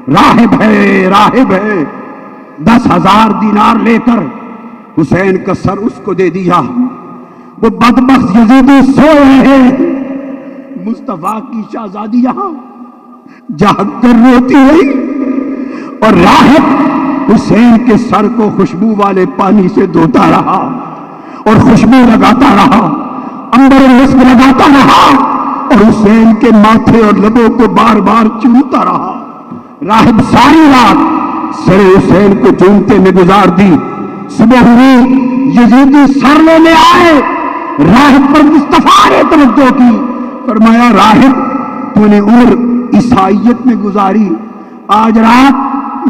راہب ہے 10,000 دینار لے کر حسین کا سر اس کو دے دیا. وہ بدبخت یزیدی سوئے ہیں. مصطفیٰ کی شہزادی یہاں جاگ کر روتی رہی اور راہب حسین کے سر کو خوشبو والے پانی سے دھوتا رہا اور خوشبو لگاتا رہا, عنبر مسک لگاتا رہا اور حسین کے ماتھے اور لبوں کو بار بار چومتا رہا. راہب ساری رات سر حسین کو چومتے میں گزار دی. صبح ہوئی, یزیدی سر لینے آئے. راہب پر مصطفیٰ نے توجہ کی, فرمایا راہب تو نے عمر عیسائیت میں گزاری, آج رات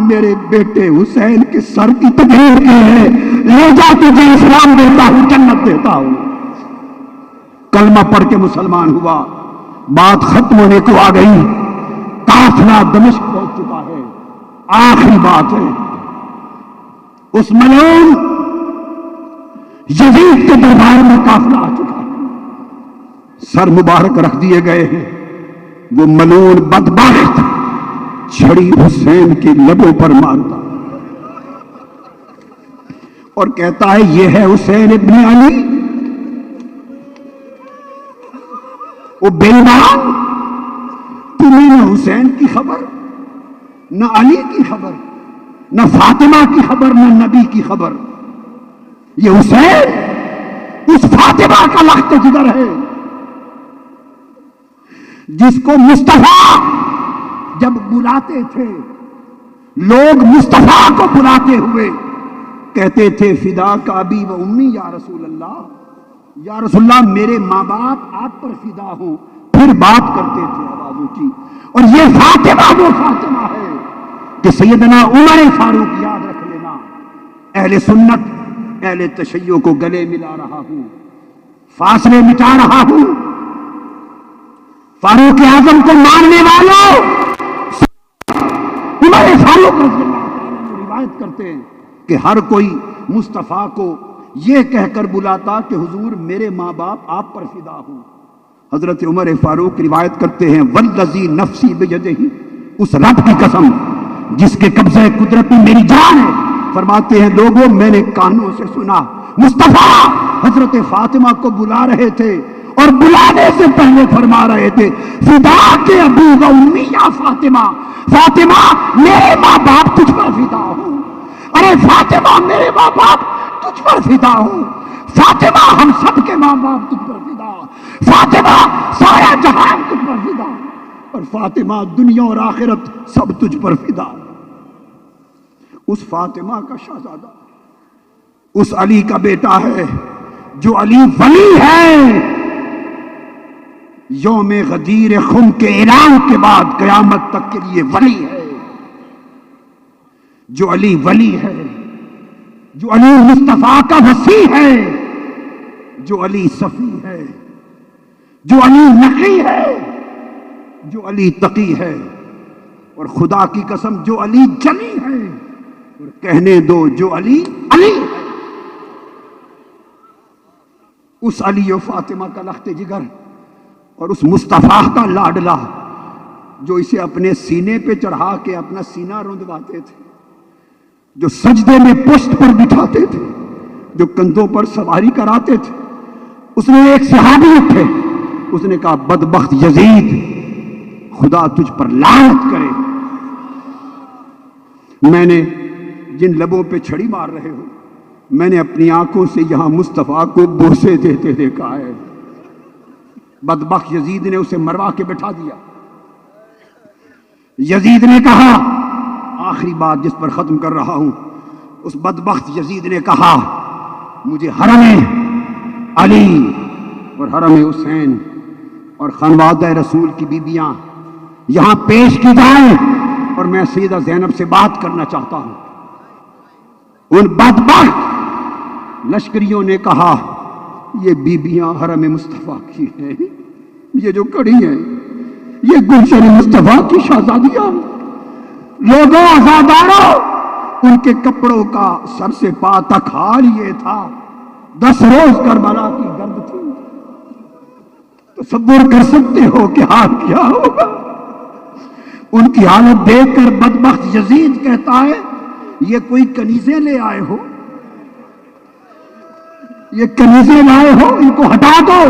میرے بیٹے حسین کے سر کی تقریر کی ہے, لے جا تجھے اسلام دیتا ہوں, جنت دیتا ہوں. کلمہ پڑھ کے مسلمان ہوا. بات ختم ہونے کو آ گئی. قافلہ دمشق پہنچ چکا ہے. آخری بات ہے, اس ملعون یزید کے دربار میں قافلہ آ چکا ہے. سر مبارک رکھ دیے گئے ہیں. وہ ملعون بدبخت چھڑی حسین کے لبوں پر مارتا اور کہتا ہے یہ ہے حسین ابن علی. وہ بے ایمان, تمہیں نہ حسین کی خبر, نہ علی کی خبر, نہ فاطمہ کی خبر, نہ نبی کی خبر. یہ حسین اس فاطمہ کا لخت جگر ہے جس کو مصطفیٰ جب بلاتے تھے, لوگ مصطفیٰ کو بلاتے ہوئے کہتے تھے فدا کا ابی و امی یا رسول اللہ, یا رسول اللہ میرے ماں باپ آپ پر فدا ہوں. پھر بات کرتے تھے آواز اونچی. اور یہ فاطمہ وہ فاطمہ ہے کہ سیدنا عمر فاروق یاد رکھ لینا, اہل سنت اہل تشیع کو گلے ملا رہا ہوں, فاصلے مٹا رہا ہوں. فاروق اعظم کو ماننے والوں عمر فاروق رضی اللہ عنہ روایت کرتے ہیں کہ ہر کوئی مصطفیٰ کو یہ کہہ کر بلاتا کہ حضور میرے ماں باپ آپ پر فدا ہوں. حضرت عمر فاروق روایت کرتے ہیں والذی نفسی بیدہ, اس رب کی قسم جس کے قبضہ قدرت میں میری جان ہے, فرماتے ہیں لوگوں میں نے کانوں سے سنا مصطفیٰ حضرت فاطمہ کو بلا رہے تھے اور بلانے سے پہلے فرما رہے تھے فدا کے ابو و امی یا فاطمہ, فاطمہ میرے ماں باپ تجھ پر فدا ہوں. ارے فاطمہ میرے ماں باپ تجھ پر فدا ہوں. فاطمہ ہم سب کے ماں باپ تجھ پر فدا, فاطمہ سارا جہان تجھ پر فدا, اور فاطمہ دنیا اور آخرت سب تجھ پر فدا. اس فاطمہ کا شہزادہ اس علی کا بیٹا ہے جو علی ولی ہے. یوم غدیر خم کے اعلان کے بعد قیامت تک کے لیے ولی ہے. جو علی ولی ہے, جو علی مصطفیٰ کا وصی ہے, جو علی صفی ہے, جو علی نقی ہے, جو علی تقی ہے, اور خدا کی قسم جو علی جلی ہے, اور کہنے دو جو علی علی ہے. اس علی و فاطمہ کا لخت جگر اور اس مصطفیٰ کا لاڈلا جو اسے اپنے سینے پہ چڑھا کے اپنا سینہ رندواتے تھے, جو سجدے میں پشت پر بٹھاتے تھے, جو کندھوں پر سواری کراتے تھے. اس نے ایک صحابی اٹھے, اس نے کہا بدبخت یزید خدا تجھ پر لعنت کرے, میں نے جن لبوں پہ چھڑی مار رہے ہو میں نے اپنی آنکھوں سے یہاں مصطفیٰ کو بوسے دیتے دیکھا ہے. بدبخت یزید نے اسے مروا کے بٹھا دیا. یزید نے کہا, آخری بات جس پر ختم کر رہا ہوں, اس بدبخت یزید نے کہا مجھے حرم علی اور حرم حسین اور خانوادہ رسول کی بیبیاں یہاں پیش کی جائیں اور میں سیدہ زینب سے بات کرنا چاہتا ہوں. ان بدبخت لشکریوں نے کہا یہ بیبیاں حرم مصطفیٰ کی ہیں, یہ جو کڑی ہیں یہ گلشن مصطفیٰ کی شہزادیاں. لوگوں آزاداروں, ان کے کپڑوں کا سر سے پا تک حال یہ تھا 10 روز کربلا کی گرد تھی. تصور کر سکتے ہو کہ حال کیا ہوگا. ان کی حالت دیکھ کر بدبخت یزید کہتا ہے یہ کوئی کنیزیں لے آئے ہو، یہ کنیزیں لائے ہو، ان کو ہٹا دو،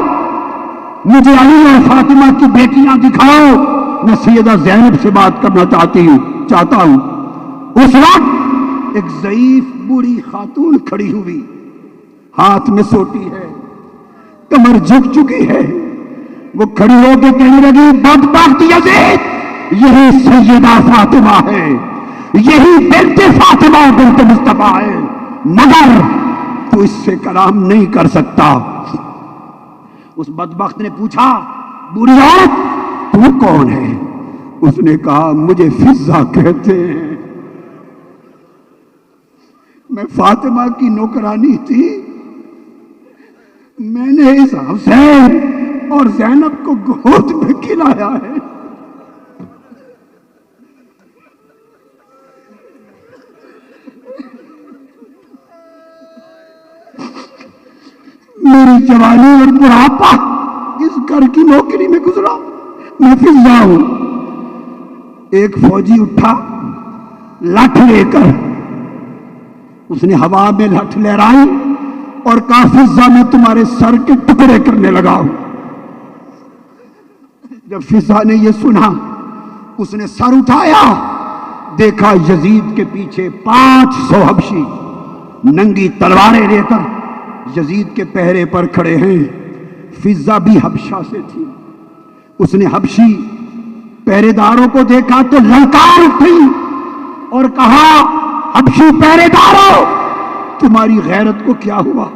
مجھے علی اور فاطمہ کی بیٹیاں دکھاؤ، میں سیدہ زینب سے بات کرنا چاہتا ہوں۔ اس وقت ایک ضعیف بوڑھی خاتون کھڑی ہوئی، ہاتھ میں سوٹی ہے، کمر جھک چکی ہے، وہ کھڑی ہو کے کہنے لگی بدبخت یزید، یہی سیدہ فاطمہ ہے، یہی بنت فاطمہ بنت مصطفیٰ ہے، مگر تو اس سے کلام نہیں کر سکتا۔ اس بدبخت نے پوچھا بوڑھی عورت تو کون ہے؟ اس نے کہا مجھے فضہ کہتے ہیں، میں فاطمہ کی نوکرانی تھی، میں نے اس حسین اور زینب کو گود میں کھلایا ہے۔ میری جوانی اور بڑھاپا اس گھر کی نوکری میں گزرا، میں فضہ ہوں۔ ایک فوجی اٹھا لٹھ لے کر، اس نے ہوا میں لٹھ لہرائی اور کہا فضہ میں تمہارے سر کے ٹکڑے کرنے لگا ہوں۔ جب فضہ نے یہ سنا اس نے سر اٹھایا، دیکھا یزید کے پیچھے 500 حبشی ننگی تلواریں لے کر یزید کے پہرے پر کھڑے ہیں۔ فضہ بھی حبشہ سے تھی، اس نے حبشی پہرے داروں کو دیکھا تو للکار اٹھی اور کہا حبشی پہرے داروں تمہاری غیرت کو کیا ہوا؟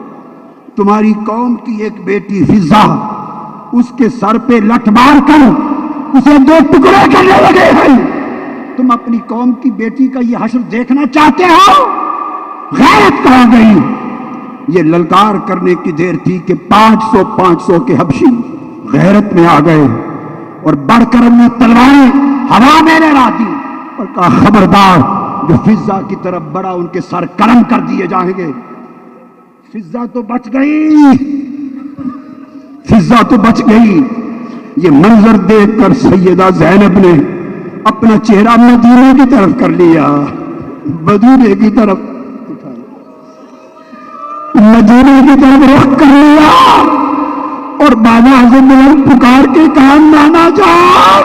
تمہاری قوم کی ایک بیٹی فضہ اس کے سر پہ لٹھ مار کر اسے 2 ٹکڑے کرنے لگے ہیں، تم اپنی قوم کی بیٹی کا یہ حشر دیکھنا چاہتے ہو؟ غیرت کہاں گئی؟ یہ للکار کرنے کی دیر تھی کہ 500 کے حبشی غیرت میں آ گئے اور بڑھ کر انہیں تلواریں ہوا میں لہرا دی اور کہا خبردار جو فضہ کی طرف بڑھا ان کے سر قلم کر دیے جائیں گے۔ فضہ تو بچ گئی، فضہ تو بچ گئی۔ یہ منظر دیکھ کر سیدہ زینب نے اپنا چہرہ مدینے کی طرف کر لیا، مدینے کی طرف مدینے کی طرف رخ کر لیا اور بابا اعظم بلند پکار کے کہا نانا جان،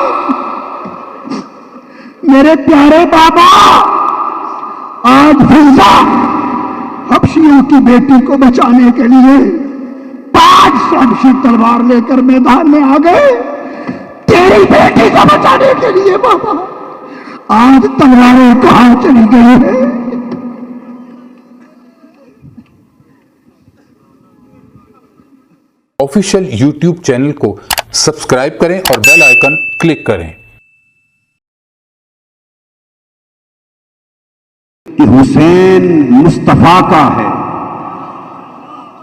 میرے پیارے بابا، آج فضہ حبشیوں کی بیٹی کو بچانے کے لیے 500 حبشی تلوار لے کر میدان میں آ گئے، تیری بیٹی کو بچانے کے لیے بابا، آج تلواریں کہاں چلی گئی ہے؟ آفیشیل یوٹیوب چینل کو سبسکرائب کریں اور بیل آئیکن کلک کریں۔ کہ حسین مصطفیٰ کا ہے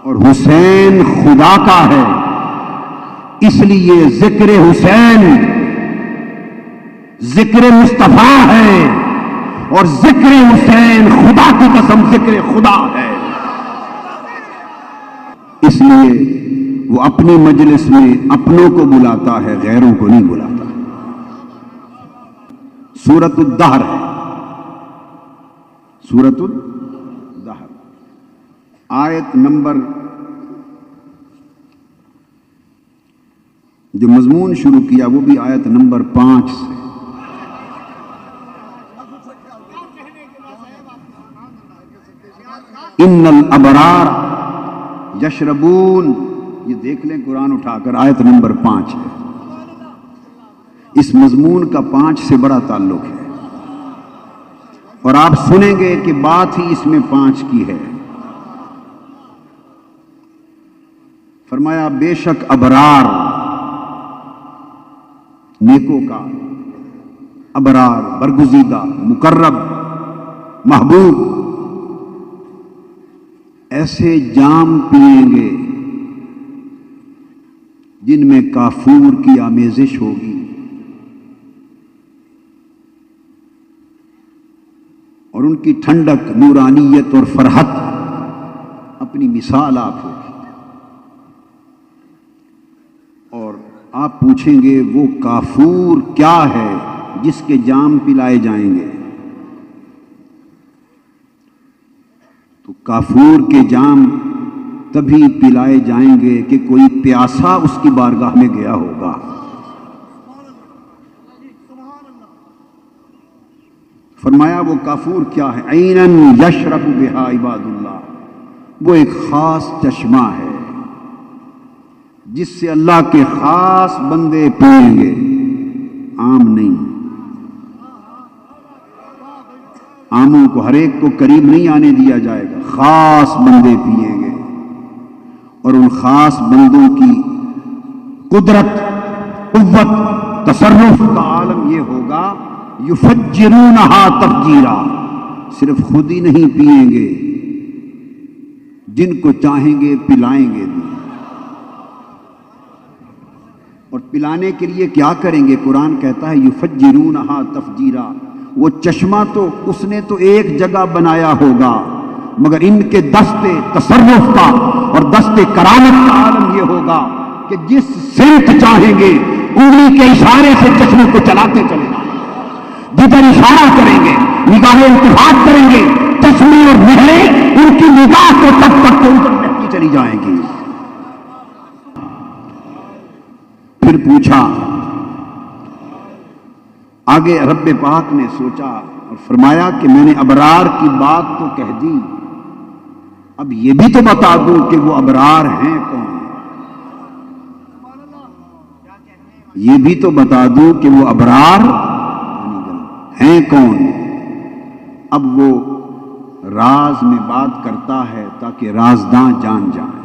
اور حسین خدا کا ہے، اس لیے ذکر حسین ذکر مصطفیٰ ہے اور ذکر حسین خدا کی قسم ذکر خدا ہے۔ اس لیے وہ اپنی مجلس میں اپنوں کو بلاتا ہے، غیروں کو نہیں بلاتا۔ سورۃ الدہر ہے، سورۃ الدہر، آیت نمبر، جو مضمون شروع کیا وہ بھی آیت نمبر 5 سے۔ ان الابرار یشربون، یہ دیکھ لیں قرآن اٹھا کر، آیت نمبر 5 ہے۔ اس مضمون کا 5 سے بڑا تعلق ہے اور آپ سنیں گے کہ بات ہی اس میں 5 کی ہے۔ فرمایا بے شک ابرار، نیکوکار، ابرار برگزیدہ، مقرب، محبوب، ایسے جام پئیں گے جن میں کافور کی آمیزش ہوگی، اور ان کی ٹھنڈک، نورانیت اور فرحت اپنی مثال آپ ہوگی۔ اور آپ پوچھیں گے وہ کافور کیا ہے؟ جس کے جام پلائے جائیں گے۔ تو کافور کے جام تبھی پلائے جائیں گے کہ کوئی پیاسا اس کی بارگاہ میں گیا ہوگا۔ فرمایا وہ کافور کیا ہے؟ عینن یشرب بہا عباد اللہ، وہ ایک خاص چشمہ ہے جس سے اللہ کے خاص بندے پئیں گے، عام نہیں۔ عاموں کو، ہر ایک کو قریب نہیں آنے دیا جائے گا، خاص بندے پئیں گے۔ اور ان خاص بندوں کی قدرت، قوت، تصرف کا عالم یہ ہوگا یفجرونہا تفجیرا، صرف خود ہی نہیں پئیں گے، جن کو چاہیں گے پلائیں گے بھی۔ اور پلانے کے لیے کیا کریں گے؟ قرآن کہتا ہے یفجرونہا تفجیرا، وہ چشمہ تو اس نے تو ایک جگہ بنایا ہوگا، مگر ان کے دست تصرف کا اور دست کرامت کا عالم یہ ہوگا کہ جس سمت چاہیں گے انگلی کے اشارے سے چشمے کو چلاتے چلے جائیں، جدھر اشارہ کریں گے، نگاہیں التفات کریں گے، چشمے اور نہریں ان کی نگاہ کو تب تک تو ادھر بہتی چلی جائیں گی۔ پھر پوچھا آگے، رب پاک نے سوچا اور فرمایا کہ میں نے ابرار کی بات تو کہہ دی، اب یہ بھی تو بتا دوں کہ وہ ابرار ہیں کون، یہ بھی تو بتا دوں کہ وہ ابرار ہیں کون۔ اب وہ راز میں بات کرتا ہے تاکہ رازداں جان جائیں،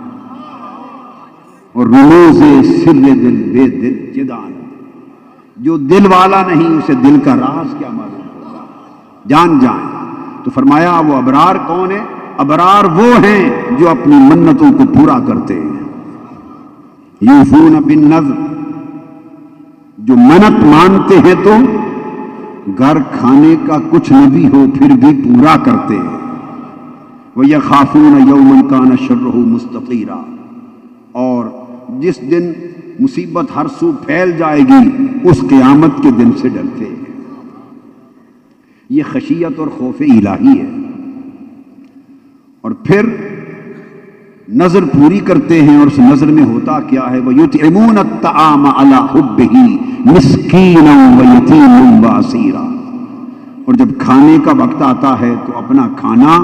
اور رموز سر دل بے دل جدان، جو دل والا نہیں اسے دل کا راز کیا معلوم ہوگا، جان جائیں۔ تو فرمایا وہ ابرار کون ہے؟ ابرار وہ ہیں جو اپنی منتوں کو پورا کرتے ہیں، یوفون بالنذر، جو منت مانتے ہیں تو گھر کھانے کا کچھ نہ بھی ہو پھر بھی پورا کرتے ہیں، وَيَخَافُونَ يَوْمًا كَانَ شَرُّهُ مُسْتَطِيرًا، اور جس دن مصیبت ہر سو پھیل جائے گی اس قیامت کے دن سے ڈرتے ہیں۔ یہ خشیت اور خوف الہی ہے۔ اور پھر نظر پوری کرتے ہیں، اور اس نظر میں ہوتا کیا ہے؟ وَيُطْعِمُونَ الطَّعَامَ عَلَىٰ حُبِّهِ مِسْكِينًا وَيَتِيمًا وَأَسِيرًا، اور جب کھانے کا وقت آتا ہے تو اپنا کھانا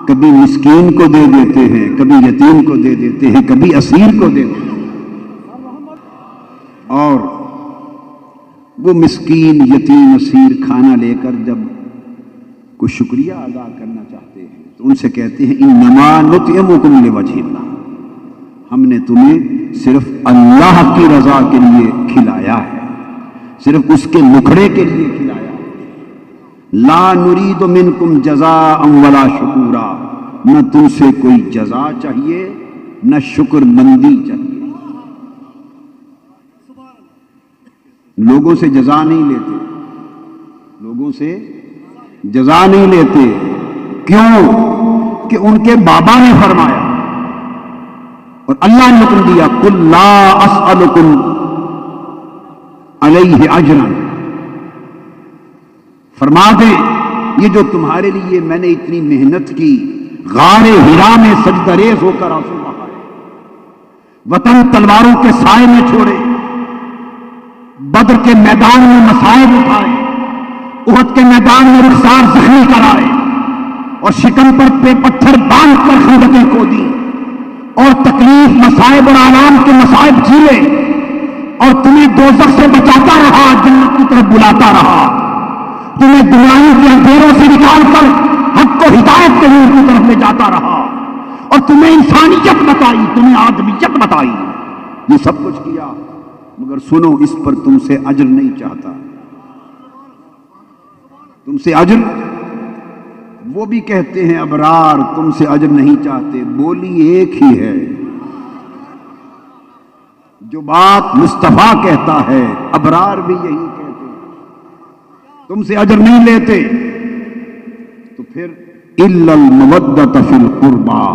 کبھی مسکین کو دے دیتے ہیں، کبھی یتیم کو دے دیتے ہیں، کبھی اسیر کو دے دیتے ہیں۔ اور وہ مسکین، یتیم، اسیر کھانا لے کر جب کوئی شکریہ ادا کرنا چاہتے ہیں تو ان سے کہتے ہیں انما نطعمکم لوجہ اللہ، ہم نے تمہیں صرف اللہ کی رضا کے لیے کھلایا ہے، صرف اس کے مکھڑے کے لیے کھلایا ہے۔ لا نرید منکم جزاء ولا شکورا، نہ تم سے کوئی جزا چاہیے نہ شکر مندی چاہیے۔ لوگوں سے جزا نہیں لیتے، لوگوں سے جزا نہیں لیتے، کیوں؟ کہ ان کے بابا نے فرمایا اور اللہ نے حکم دیا قل لا اسألکم علیہ اجرا، فرما دیں یہ جو تمہارے لیے میں نے اتنی محنت کی، غار ہرا میں سجدہ ریز ہو کر آنسو بہائے، وطن تلواروں کے سائے میں چھوڑے، بدر کے میدان میں مصائب اٹھائے، احد کے میدان میں رخسار زخمی کرائے، اور شکم پر پتھر باندھ کر خندقیں کھودی، اور تکلیف، مصائب اور آلام کے مصائب جھیلے، اور تمہیں دوزخ سے بچاتا رہا، جنت کی طرف بلاتا رہا، تمہیں دنیاوں کے اندھیروں سے نکال کر حق کو ہدایت کے نور کی طرف لے جاتا رہا، اور تمہیں انسانیت بتائی، تمہیں آدمیت بتائی، یہ سب کچھ کیا، مگر سنو اس پر تم سے اجر نہیں چاہتا، تم سے اجر، وہ بھی کہتے ہیں ابرار تم سے اجر نہیں چاہتے، بولی ایک ہی ہے، جو بات مصطفیٰ کہتا ہے ابرار بھی یہی کہتے ہیں، تم سے اجر نہیں لیتے۔ تو پھر الا المودۃ فی القربى،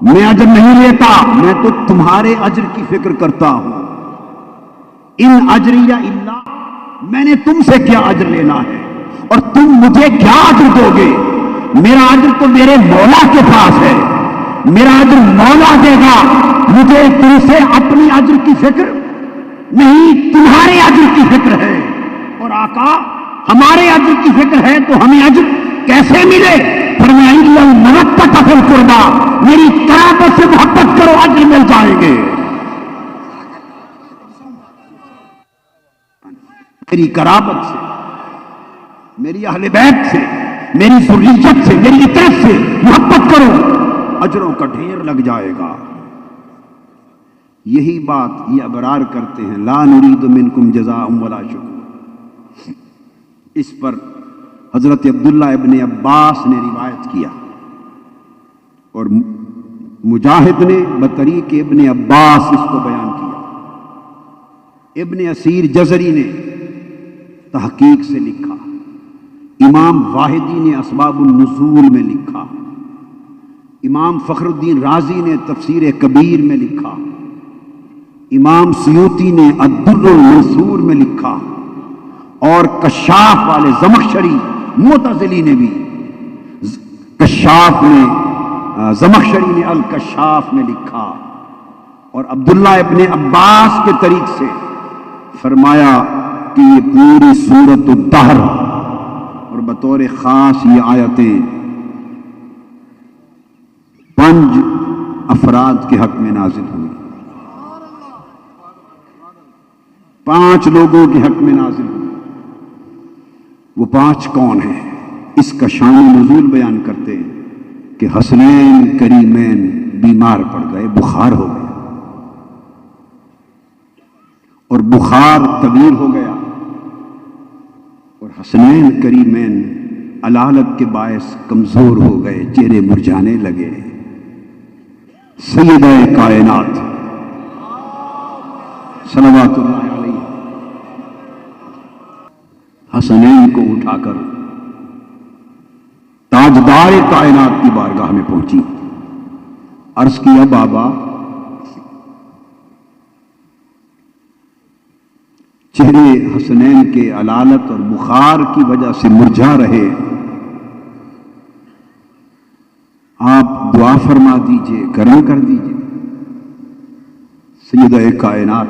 میں اجر نہیں لیتا، میں تو تمہارے اجر کی فکر کرتا ہوں، ان اجری الا میں نے تم سے کیا اجر لینا ہے اور تم مجھے کیا اجر دو گے؟ میرا اجر تو میرے مولا کے پاس ہے، میرا اجر مولا دے گا، مجھے تم سے اپنی اجر کی فکر نہیں، تمہارے اجر کی فکر ہے۔ اور آقا ہمارے اجر کی فکر ہے تو ہمیں اجر کیسے ملے؟ فرمایا الا المودۃ فی القربیٰ، میری قرابت سے محبت کرو اجر مل جائیں گے، میری قرابت سے، میری اہل بیت سے، میری ذریت سے، میری اطاعت سے محبت کرو، اجروں کا ڈھیر لگ جائے گا۔ یہی بات یہ ابرار کرتے ہیں، لا نرید منکم جزاء ولا شکور۔ اس پر حضرت عبداللہ ابن عباس نے روایت کیا اور مجاہد نے بطریق ابن عباس اس کو بیان کیا۔ ابن اسیر جزری نے تحقیق سے لکھا، امام واحدی نے اسباب النزول میں لکھا، امام فخر الدین رازی نے تفسیر کبیر میں لکھا، امام سیوطی نے الدر المنصور میں لکھا، اور کشاف والے زمخشری معتزلی نے بھی زمخشری نے الکشاف میں لکھا، اور عبداللہ ابن عباس کے طریق سے فرمایا کہ یہ پوری سورۃ الدہر اور بطور خاص یہ آیتیں 5 افراد کے حق میں نازل ہوئی، 5 لوگوں کے حق میں نازل ہوئی۔ وہ 5 کون ہیں؟ اس کا شان نزول بیان کرتے ہیں کہ حسنین کریمین بیمار پڑ گئے، بخار ہو گیا، اور بخار طویل ہو گیا، اور حسنین کریمین علالت کے باعث کمزور ہو گئے، چہرے مرجھانے لگے۔ سیدہ کائنات صلوات اللہ علیہ حسنین کو اٹھا کر تاجدار کائنات کی بارگاہ میں پہنچی، عرض کیا بابا چہرے حسنین کے علالت اور بخار کی وجہ سے مرجھا رہے، آپ دعا فرما دیجئے، کرم کر دیجئے۔ سیدہ کائنات،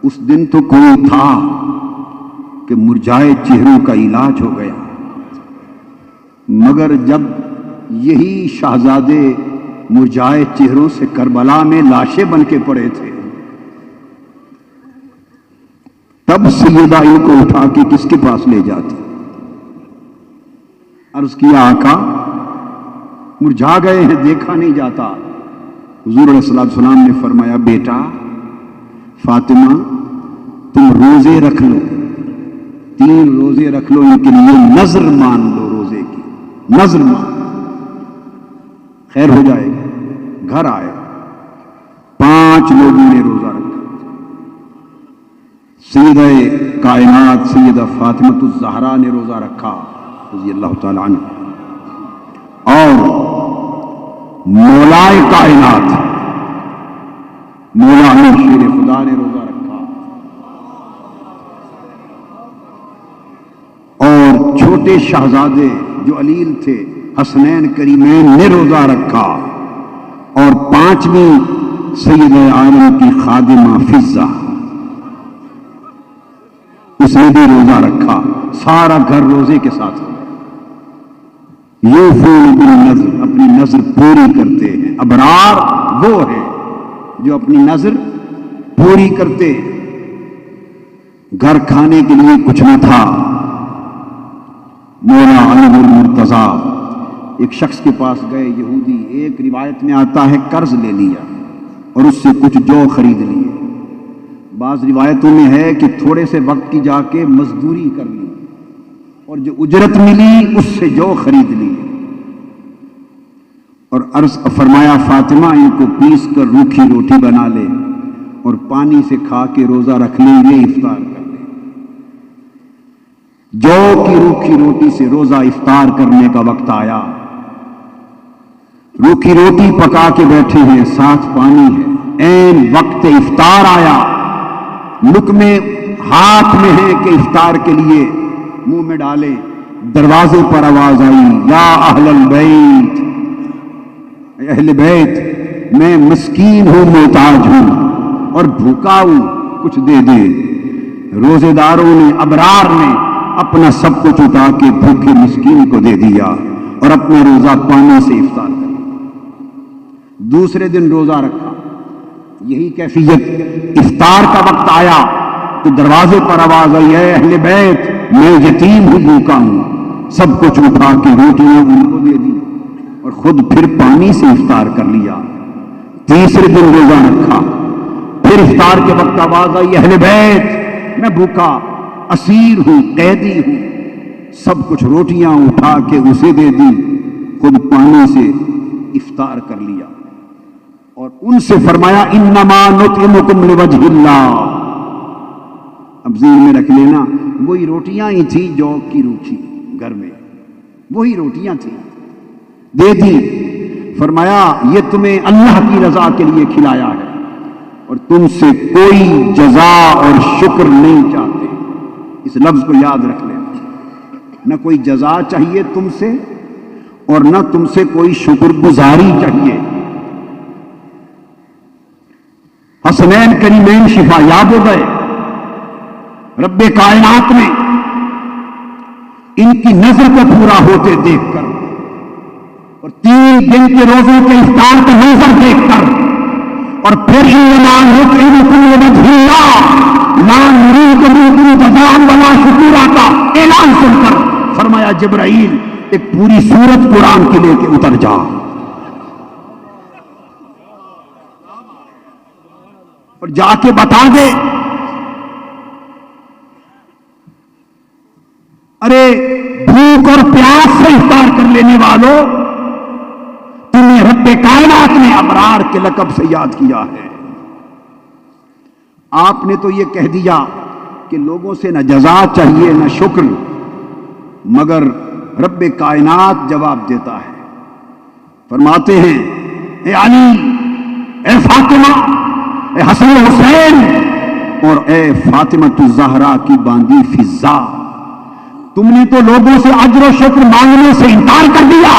اس دن تو کوئی تھا کہ مرجھائے چہروں کا علاج ہو گیا، مگر جب یہی شہزادے مرجھائے چہروں سے کربلا میں لاشیں بن کے پڑے تھے، تب سیدہ ان کو اٹھا کے کس کے پاس لے جاتی؟ عرض کیا آقا مرجھا گئے ہیں، دیکھا نہیں جاتا۔ حضور علیہ السلام نے فرمایا بیٹا فاطمہ تم روزے رکھ لو، 3 روزے رکھ لو، ان کے لیے نظر مان لو، روزے کی نظر مان، خیر ہو جائے گا۔ گھر آئے، 5 لوگوں نے روزہ رکھا، سیدہ کائنات سیدہ فاطمۃ الزہرا نے روزہ رکھا رضی اللہ تعالی عنہ، اور مولائے کائنات مولا شیر خدا نے روزہ رکھا، اور چھوٹے شہزادے جو علیل تھے حسنین کریمین نے روزہ رکھا، اور 5ویں سیدہ عالم کی خادمہ فضہ اس نے بھی روزہ رکھا، سارا گھر روزے کے ساتھ ہو۔ یوفون بالنذر، اپنی نذر پوری کرتے ہیں۔ ابرار وہ ہے جو اپنی نذر پوری کرتے ہیں۔ گھر کھانے کے لیے کچھ نہ تھا، مولا علی المرتضیٰ ایک شخص کے پاس گئے یہودی، ایک روایت میں آتا ہے قرض لے لیا اور اس سے کچھ جو خرید لیے، بعض روایتوں میں ہے کہ تھوڑے سے وقت کی جا کے مزدوری کر لی اور جو اجرت ملی اس سے جو خرید لی، اور عرض فرمایا فاطمہ ان کو پیس کر روکھی روٹی بنا لے اور پانی سے کھا کے روزہ رکھ لیں گے، افطار کر لیں۔ جو کی روکھی روٹی سے روزہ افطار کرنے کا وقت آیا، روکھی روٹی پکا کے بیٹھے ہیں، ساتھ پانی ہے، عین وقت افطار آیا، لقمے ہاتھ میں ہے کہ افطار کے لیے منہ میں ڈالے، دروازے پر آواز آئی، یا اہل البیت، اے اہل بیت، میں مسکین ہوں، محتاج ہوں اور بھوکا ہوں، کچھ دے دے۔ روزے داروں نے، ابرار نے اپنا سب کچھ اٹھا کے بھوکے مسکین کو دے دیا اور اپنا روزہ پانی سے افطار کر لیا۔ دوسرے دن روزہ رکھا، یہی کیفیت، افطار کا وقت آیا تو دروازے پر آواز آئی، اے اہل بیت، میں یتیم ہوں، بھوکا ہوں، سب کچھ اٹھا کے روٹیاں ان کو دے دی اور خود پھر پانی سے افطار کر لیا۔ تیسرے دن روزہ رکھا، پھر افطار کے وقت آواز آئی، اہل بیت، میں بھوکا اسیر ہوں، قیدی ہوں، سب کچھ روٹیاں اٹھا کے اسے دے دی، خود پانی سے افطار کر لیا اور ان سے فرمایا، انما نطعمکم لوجہ اللہ۔ اب ذہن میں رکھ لینا، وہی روٹیاں ہی تھی جو کی روکھی گھر میں، وہی روٹیاں تھیں، دے دی، فرمایا یہ تمہیں اللہ کی رضا کے لیے کھلایا ہے اور تم سے کوئی جزا اور شکر نہیں چاہتے۔ اس لفظ کو یاد رکھ لینا، نہ کوئی جزا چاہیے تم سے اور نہ تم سے کوئی شکر گزاری چاہیے۔ حسنین کریمین شفا یاب ہو گئے، رب کائنات میں ان کی نظر کو پورا ہوتے دیکھ کر اور 3 دن کے روزوں کے افطار کا منظر دیکھ کر اور پھر انما نطعمکم لوجہ اللہ لا نريد منكم جزاء ولا شکورا کا اعلان سن کر فرمایا، جبرائیل ایک پوری سورت قرآن کی لے کے اتر جا اور جا کے بتا دے، ارے بھوک اور پیاس سے افطار کر لینے والوں، تمہیں رب کائنات نے ابرار کے لقب سے یاد کیا ہے۔ آپ نے تو یہ کہہ دیا کہ لوگوں سے نہ جزا چاہیے نہ شکر، مگر رب کائنات جواب دیتا ہے، فرماتے ہیں، اے علی، اے فاطمہ، اے حسن حسین اور اے فاطمہ الزہرا کی باندی فضا، تم نے تو لوگوں سے اجر و شکر مانگنے سے انکار کر دیا،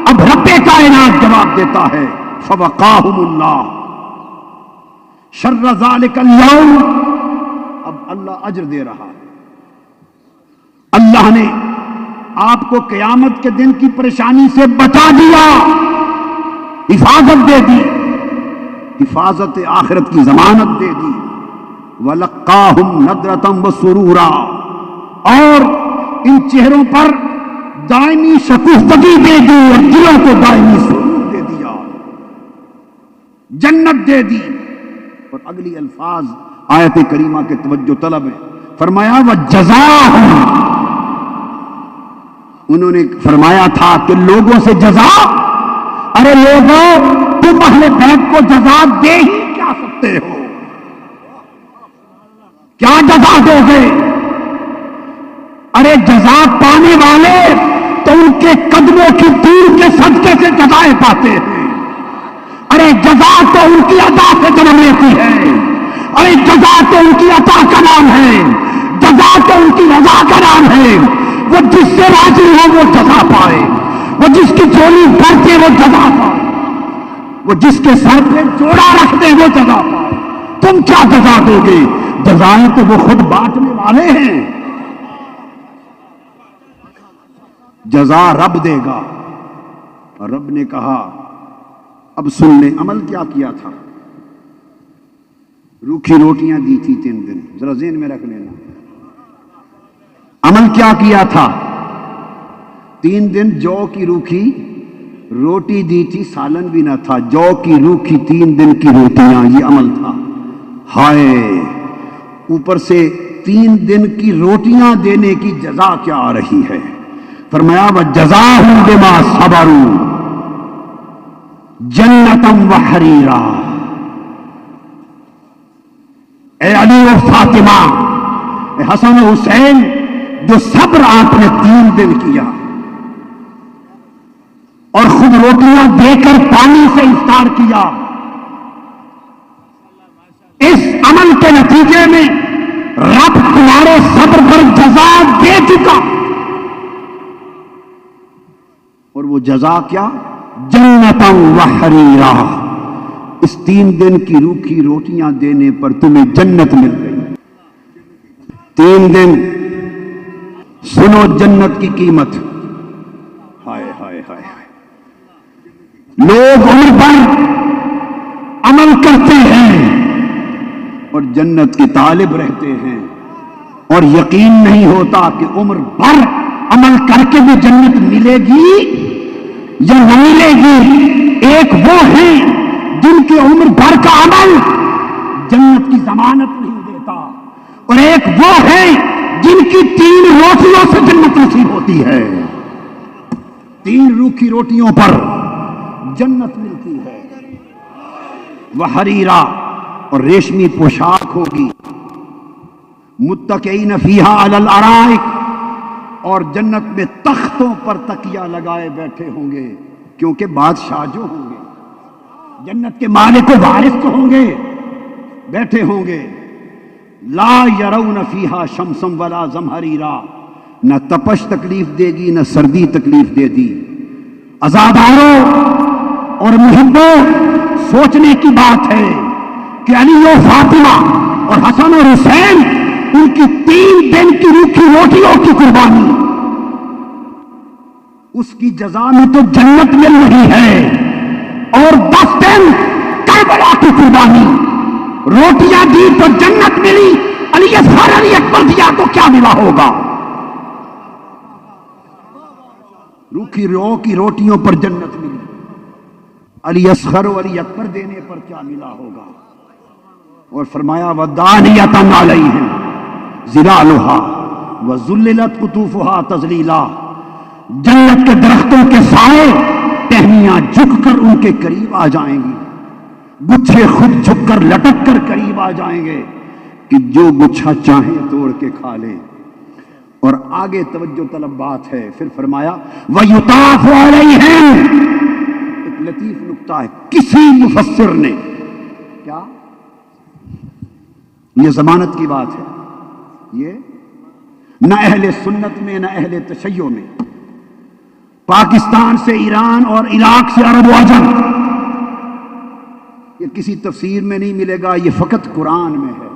اب رب کائنات جواب دیتا ہے، فوقاہم اللہ شر ذالک اليوم، اب اللہ اجر دے رہا ہے۔ اللہ نے آپ کو قیامت کے دن کی پریشانی سے بچا دیا، حفاظت دے دی، حفاظت آخرت کی ضمانت دے دی۔ وَلَقَّاهُمْ نَضْرَةً وَسُرُورًا، اور ان چہروں پر دائمی شکوفتگی دے دی اور دلوں کو دائمی سرور دے دیا، جنت دے دی۔ اور اگلی الفاظ آیت کریمہ کے توجہ طلب ہے، فرمایا وَجَزَاهُمْ، انہوں نے فرمایا تھا کہ لوگوں سے جزا، ارے لوگوں تم اہل بیت کو جزا دے ہی کیا سکتے ہو، کیا جزا دو گے؟ ارے جزا پانے والے تو ان کے قدموں کی دور کے صدقے سے جزائیں پاتے ہیں، ارے جزا تو ان کی عطا سے جنم لیتی ہے، ارے جزا تو ان کی عطا کا نام ہے، جزا تو ان کی رضا کا نام ہے۔ وہ جس سے راضی ہو وہ جزا پائے، وہ جس کی چولی بھرتے وہ جزا پائے، وہ جس کے سر پہ جوڑا رکھتے وہ جزا پائے۔ تم کیا جزا دو گے؟ جزائیں تو وہ خود بانٹنے والے ہیں، جزا رب دے گا۔ اور رب نے کہا، اب سن لیں عمل کیا کیا تھا۔ روکھی روٹیاں دی تھی 3 دن، ذرا ذہن میں رکھ لینا، عمل کیا کیا تھا؟ 3 دن جو کی روکھی روٹی دی تھی، سالن بھی نہ تھا، جو کی روکھی 3 دن کی روٹیاں، یہ عمل تھا۔ ہائے، اوپر سے 3 دن کی روٹیاں دینے کی جزا کیا آ رہی ہے؟ فرمایا وَجَزَاهُمْ بِمَا صَبَرُوا جنتم وحریرا۔ اے علی و فاطمہ، اے حسن و حسین، جو صبر آپ نے 3 دن کیا اور خود روٹیاں دے کر پانی سے افطار کیا، اس عمل کے نتیجے میں رب تمہارے صبر پر جزا دے چکا، اور وہ جزا کیا؟ جنتا وحریرا، اس 3 دن کی روکھی روٹیاں دینے پر تمہیں جنت مل گئی۔ 3 دن سنو جنت کی قیمت، ہائے ہائے ہائے ہائے۔ لوگ عمر پر عمل کرتے ہیں اور جنت کے طالب رہتے ہیں، اور یقین نہیں ہوتا کہ عمر بھر عمل کر کے بھی جنت ملے گی یا نہ ملے گی۔ ایک وہ ہیں جن کے عمر بھر کا عمل جنت کی ضمانت نہیں دیتا، اور ایک وہ ہیں جن کی 3 روٹیوں سے جنت نصیب ہوتی ہے۔ 3 روکھی روٹیوں پر جنت ملتی ہے۔ وحریرا، اور ریشمی پوشاک ہوگی۔ متکئین فیہا علی الارائک، اور جنت میں تختوں پر تکیہ لگائے بیٹھے ہوں گے، کیونکہ بادشاہ جو ہوں گے، جنت کے مالک و وارث تو ہوں گے، بیٹھے ہوں گے۔ لا یرون فیہا شمسا ولا زمہریرا، نہ تپش تکلیف دے گی نہ سردی تکلیف دے دی۔ عزاداروں اور محبوں، سوچنے کی بات ہے کہ علی و فاطمہ اور حسن اور حسین، ان کی 3 دن کی روکھی روٹیوں کی قربانی، اس کی جزا میں تو جنت مل رہی ہے، اور 10 دن کربلا کی قربانی، روٹیاں دی تو جنت ملی، علی اصغر علی اکبر دیا تو کیا ملا ہوگا؟ روکھی کی روٹیوں پر جنت ملی، علی اصغر و علی اکبر دینے پر کیا ملا ہوگا؟ اور فرمایا وَدَانِيَةً عَلَيْهِمْ ظِلَالُهَا وَذُلِّلَتْ قُطُوفُهَا تَذْلِيلًا، جنت کے درختوں کے سائے ٹہنیاں جھک کر ان کے قریب آ جائیں گی، گچھے خود جھک کر لٹک کر قریب آ جائیں گے کہ جو گچھا چاہیں توڑ کے کھا لیں۔ اور آگے توجہ طلب بات ہے، پھر فرمایا وَيُطَافُ عَلَيْهِمْ، ایک لطیف نکتہ ہے، کسی مفسر نے کیا، یہ ضمانت کی بات ہے، یہ نہ اہل سنت میں نہ اہل تشیع میں، پاکستان سے ایران اور عراق سے عرب و عجم، یہ کسی تفسیر میں نہیں ملے گا، یہ فقط قرآن میں ہے،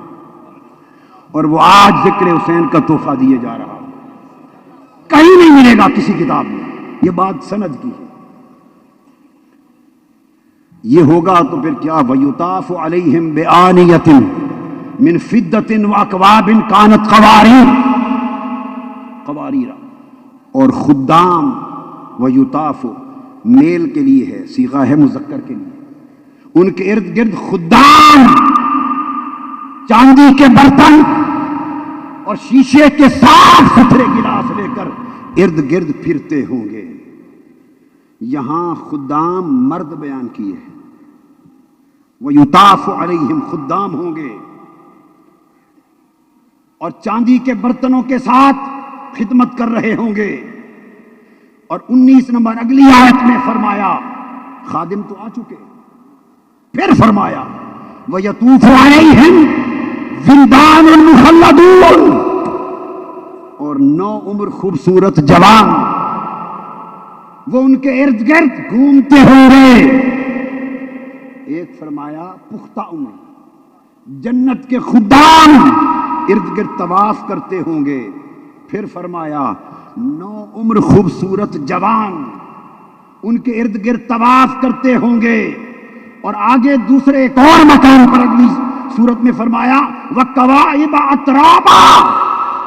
اور وہ آج ذکر حسین کا تحفہ دیے جا رہا، کہیں نہیں ملے گا کسی کتاب میں، یہ بات سند کی ہے۔ یہ ہوگا تو پھر کیا، وَيُطَافُ عَلَيْهِمْ بِآنِيَةٍ من فدت واکواب کانت قواریر، اور خدام ویطاف میل کے لیے ہے، صیغہ ہے مذکر کے لیے، ان کے ارد گرد خدام چاندی کے برتن اور شیشے کے صاف ستھرے گلاس لے کر ارد گرد پھرتے ہوں گے۔ یہاں خدام مرد بیان کیے ہیں، ویطاف علیہم، خدام ہوں گے اور چاندی کے برتنوں کے ساتھ خدمت کر رہے ہوں گے۔ اور 19 نمبر اگلی آیت میں فرمایا خادم تو آ چکے، پھر فرمایا وَيَطُوفُ عَلَيْهِمْ وِلْدَانٌ مُخَلَّدُونَ، اور 9 عمر خوبصورت جوان وہ ان کے ارد گرد گھومتے ہوں گے۔ ایک فرمایا پختہ عمر، جنت کے خدام ارد گرد طواف کرتے ہوں گے، پھر فرمایا 9 عمر خوبصورت جوان ان کے ارد گرد طواف کرتے ہوں گے۔ اور آگے دوسرے ایک اور مقام پر اگلی سورت میں فرمایا وَكَوَاعِبَ أَتْرَابًا،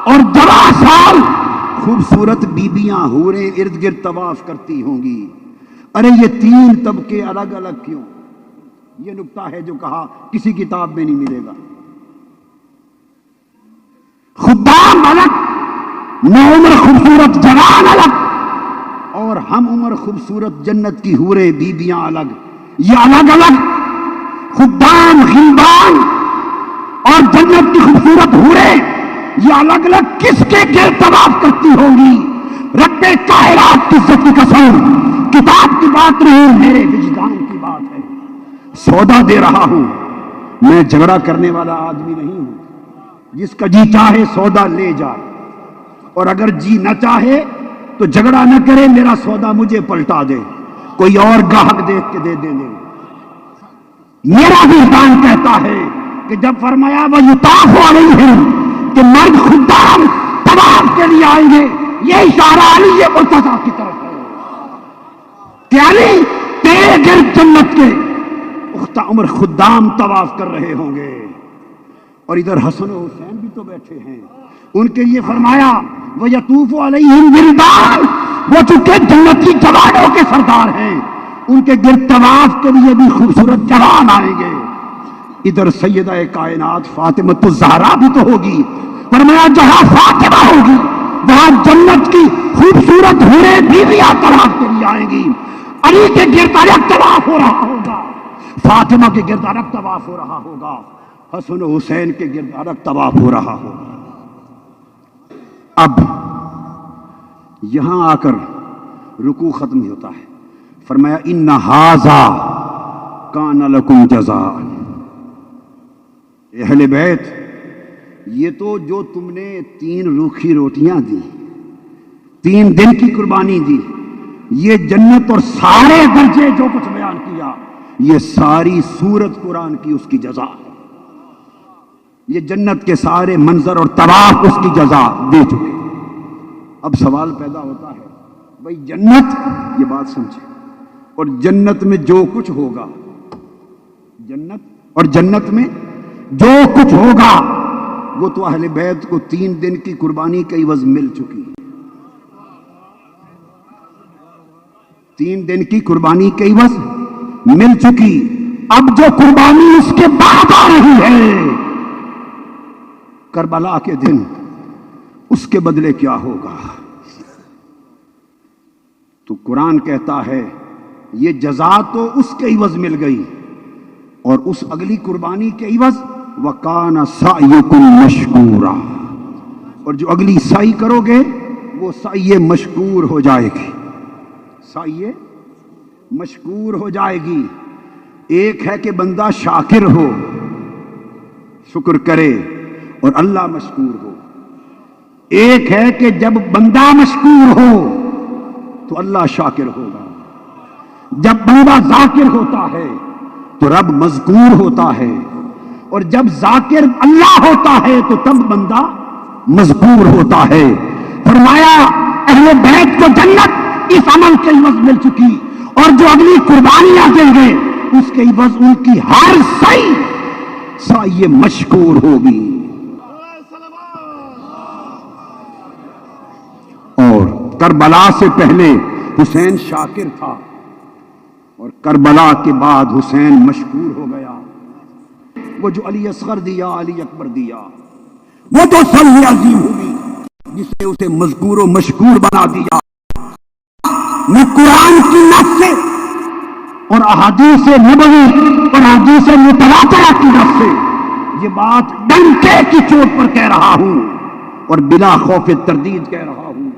اور جوان سال خوبصورت بیبیاں حوریں ارد گرد طواف کرتی ہوں گی۔ ارے یہ 3 طبقے الگ الگ کیوں؟ یہ نکتہ ہے جو کہا کسی کتاب میں نہیں ملے گا۔ خدام الگ، 9 عمر خوبصورت جوان الگ، اور ہم عمر خوبصورت جنت کی حوریں بیبیاں الگ، یہ الگ الگ خدام خندان اور جنت کی خوبصورت حوریں یہ الگ الگ کس کے گرد طواف کرتی ہوں گی؟ رب کائنات کی عزت کی قسم، کتاب کی بات نہیں، میرے وجدان کی بات ہے۔ سودا دے رہا ہوں، میں جھگڑا کرنے والا آدمی نہیں ہوں، جس کا جی چاہے سودا لے جائے، اور اگر جی نہ چاہے تو جھگڑا نہ کرے، میرا سودا مجھے پلٹا دے، کوئی اور گاہک دیکھ کے دے دے لے۔ میرا بھی قرآن کہتا ہے کہ جب فرمایا وَيُطَافُ عَلَيْهِمْ کہ مرد خدام طواف کے لیے آئیں گے، یہ اشارہ علی مرتضیٰ کی طرف ہے کہ علی تیرے گرد جنت کے پختہ عمر خدام طواف کر رہے ہوں گے، اور ادھر حسن و حسین بھی تو بیٹھے ہیں، ان کے لیے فرمایا وَيَطُوفُ عَلَيْهِمْ وِلْدَانٌ، وہ چونکہ جنتی جوانوں کے سردار ہیں، ان کے گرد طواف کے لیے بھی خوبصورت جوان آئیں گے۔ ادھر سیدہ کائنات فاطمہ الزہرا بھی تو ہوگی، فرمایا جہاں فاطمہ ہوگی وہاں جنت کی خوبصورت حوریں بیویاں طواف کے لیے آئیں گی۔ علی کے گرد الگ طواف ہو رہا ہوگا، فاطمہ کے گرد الگ طواف ہو رہا ہوگا، حسن و حسین کے گرد الگ طواف ہو رہا ہوگا۔ اب یہاں آ کر رکوع ختم ہوتا ہے، فرمایا ان ھذا کان لکم جزاء، اہل بیت یہ تو جو تم نے 3 روکھی روٹیاں دی، 3 دن کی قربانی دی، یہ جنت اور سارے درجے جو کچھ بیان کیا، یہ ساری سورت قرآن کی اس کی جزا ہے۔ یہ جنت کے سارے منظر اور طواف اس کی جزا دے چکے۔ اب سوال پیدا ہوتا ہے بھائی جنت، یہ بات سمجھے، اور جنت میں جو کچھ ہوگا، جنت اور جنت میں جو کچھ ہوگا وہ تو اہل بیت کو 3 دن کی قربانی کے عوض مل چکی، 3 دن کی قربانی کے عوض مل چکی۔ اب جو قربانی اس کے بعد آ رہی ہے کربلا کے دن، اس کے بدلے کیا ہوگا؟ تو قرآن کہتا ہے یہ جزا تو اس کے عوض مل گئی، اور اس اگلی قربانی کے عوض وَكَانَ سَعْيُكُمْ مَشْكُورًا، اور جو اگلی سعی کرو گے وہ سعی مشکور ہو جائے گی، سعی مشکور ہو جائے گی۔ ایک ہے کہ بندہ شاکر ہو، شکر کرے اور اللہ مشکور ہو، ایک ہے کہ جب بندہ مشکور ہو تو اللہ شاکر ہوگا، جب بندہ ذاکر ہوتا ہے تو رب مذکور ہوتا ہے، اور جب ذاکر اللہ ہوتا ہے تو تب بندہ مذکور ہوتا ہے۔ فرمایا اہل بیت کو جنت اس عمل کے عوض مل چکی، اور جو اگلی قربانیاں دیں گے اس کے عوض ان کی ہر سعی مشکور ہوگی۔ اور کربلا سے پہلے حسین شاکر تھا، اور کربلا کے بعد حسین مشکور ہو گیا۔ وہ جو علی اصغر دیا، علی اکبر دیا، وہ تو صلح عظیم ہوئی جس نے اسے مذکور و مشکور بنا دیا۔ میں قرآن کی نص سے اور احادیث نبوی اور احادیث متواترہ کی نص سے یہ بات ڈنکے کی چوٹ پر کہہ رہا ہوں، اور بلا خوف تردید کہہ رہا ہوں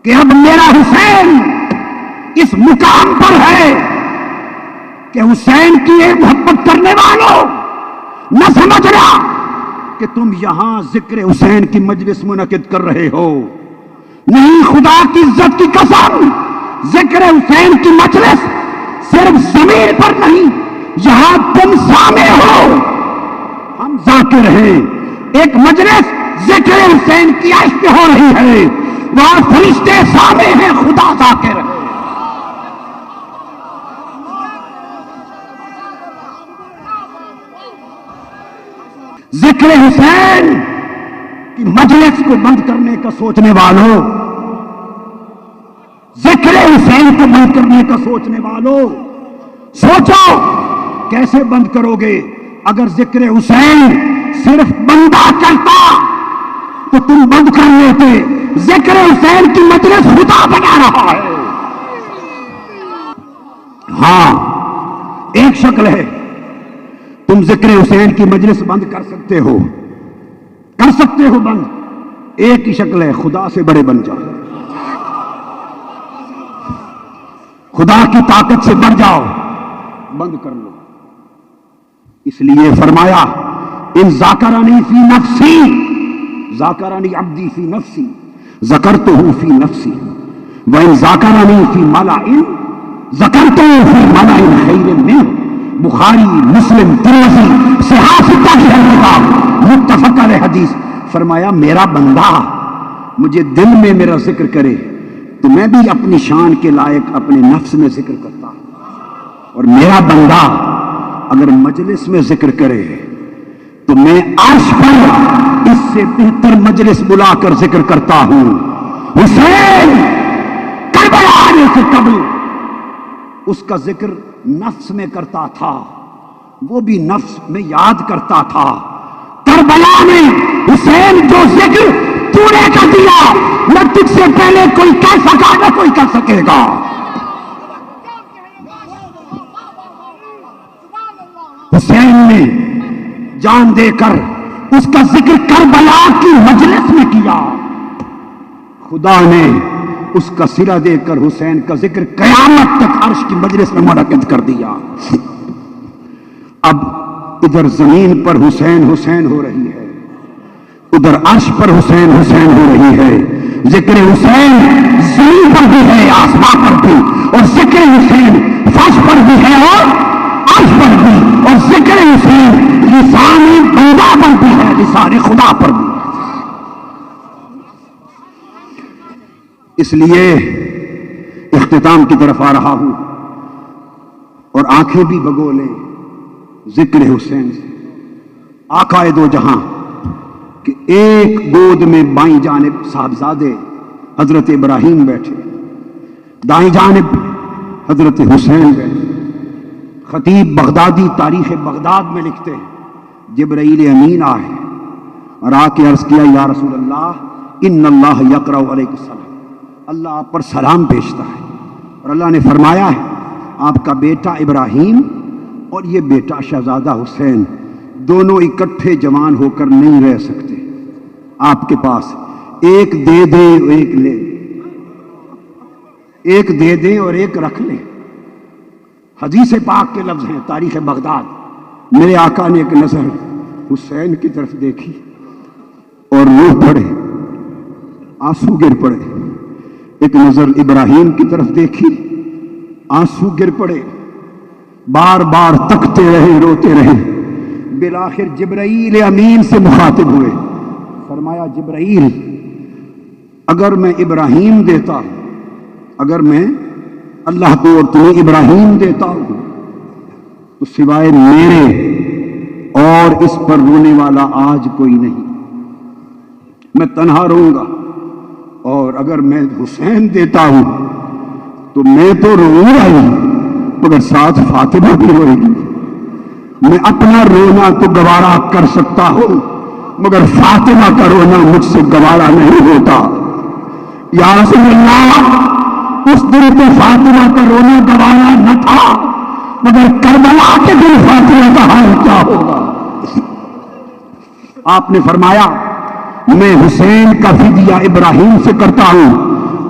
کہ اب میرا حسین اس مقام پر ہے کہ حسین کی ایک محبت کرنے والوں نہ سمجھنا کہ تم یہاں ذکر حسین کی مجلس منعقد کر رہے ہو، نہیں، خدا کی عزت کی قسم، ذکر حسین کی مجلس صرف زمین پر نہیں، یہاں تم سامع ہو، ہم ذاکر ہیں۔ ایک مجلس ذکر حسین کی عشق ہو رہی ہے، وہاں فرشتے سامع ہیں، خدا ذاکر ہے۔ ذکر حسین کی مجلس کو بند کرنے کا سوچنے والوں، ذکر حسین کو بند کرنے کا سوچنے والوں، سوچو کیسے بند کرو گے؟ اگر ذکر حسین صرف بندہ کرتا تو تم بند کر لیتے، ذکر حسین کی مجلس خدا بنا رہا ہے۔ ہاں، ایک شکل ہے، تم ذکر حسین کی مجلس بند کر سکتے ہو بند، ایک ہی شکل ہے، خدا سے بڑے بن جاؤ، خدا کی طاقت سے بڑھ جاؤ، بند کر لو۔ اس لیے فرمایا ان ذاکرنی فی نفسی ذاکرنی عبدی فی نفسی ذکرتہ فی نفسی وَإِن ذَكَرَنِي فِي مَلَئٍ ذَكَرْتُهُ فِي مَلَئٍ خَيْرٍ مِّنْهُ بخاری، مسلم، ترمذی، صحاح ستہ کی حدیث، متفق علیہ حدیث۔ فرمایا میرا بندہ مجھے دل میں میرا ذکر کرے تو میں بھی اپنی شان کے لائق اپنے نفس میں ذکر کرتا ہوں، اور میرا بندہ اگر مجلس میں ذکر کرے تو میں عرش پر اس سے بہتر مجلس بلا کر ذکر کرتا ہوں۔ حسین کربلا آنے سے قبل اس کا ذکر نفس میں کرتا تھا، وہ بھی نفس میں یاد کرتا تھا۔ کربلا میں حسین جو ذکر تو نے کر دیا نہ تجھ سے پہلے کوئی کر سکا نہ کوئی کر سکے گا۔ حسین نے جان دے کر اس کا ذکر کربلا کی مجلس میں کیا، خدا نے اس کا صلہ دے کر حسین کا ذکر قیامت تک عرش کی مجلس میں منعقد کر دیا۔ اب ادھر زمین پر حسین حسین ہو رہی ہے، ادھر عرش پر حسین حسین ہو رہی ہے۔ ذکر حسین زمین پر بھی ہے، آسمان پر بھی، اور ذکر حسین فرش پر بھی ہے اور عرش پر بھی، اور ذکر حسین لسان بندہ پر بھی ہے، لسان خدا پر بھی۔ اس لیے اختتام کی طرف آ رہا ہوں اور آنکھیں بھی بھگو لیں ذکر حسین سے۔ آقا دو جہاں کہ ایک گود میں بائیں جانب صاحبزادے حضرت ابراہیم بیٹھے، دائیں جانب حضرت حسین بیٹھے۔ خطیب بغدادی تاریخ بغداد میں لکھتے ہیں جبرائیل امین آئے اور آ کے عرض کیا یا رسول اللہ ان اللہ یقرأ علیک السلام، اللہ آپ پر سلام بھیجتا ہے، اور اللہ نے فرمایا ہے آپ کا بیٹا ابراہیم اور یہ بیٹا شہزادہ حسین دونوں اکٹھے جوان ہو کر نہیں رہ سکتے، آپ کے پاس ایک دے دیں اور ایک لے، ایک دے دیں اور ایک رکھ لیں۔ حدیث پاک کے لفظ ہیں تاریخ بغداد۔ میرے آقا نے ایک نظر حسین کی طرف دیکھی اور روح پڑے، آنسو گر پڑے، ایک نظر ابراہیم کی طرف دیکھی، آنسو گر پڑے، بار بار تکتے رہے، روتے رہے، بالآخر جبرائیل امین سے مخاطب ہوئے، فرمایا جبرائیل اگر میں ابراہیم دیتا ہوں، اگر میں اللہ کو اور تمہیں ابراہیم دیتا ہوں تو سوائے میرے اور اس پر رونے والا آج کوئی نہیں، میں تنہا رہوں گا، اور اگر میں حسین دیتا ہوں تو میں تو روں گا ہی مگر ساتھ فاطمہ بھی روئے گی۔ میں اپنا رونا تو گوارا کر سکتا ہوں مگر فاطمہ کا رونا مجھ سے گوارا نہیں ہوتا۔ یا رسول اللہ اس دن تو فاطمہ کا رونا گوارا نہ تھا مگر کربلا کے دن فاطمہ کا حال کیا ہوگا۔ آپ نے فرمایا میں حسین کا فدیہ ابراہیم سے کرتا ہوں،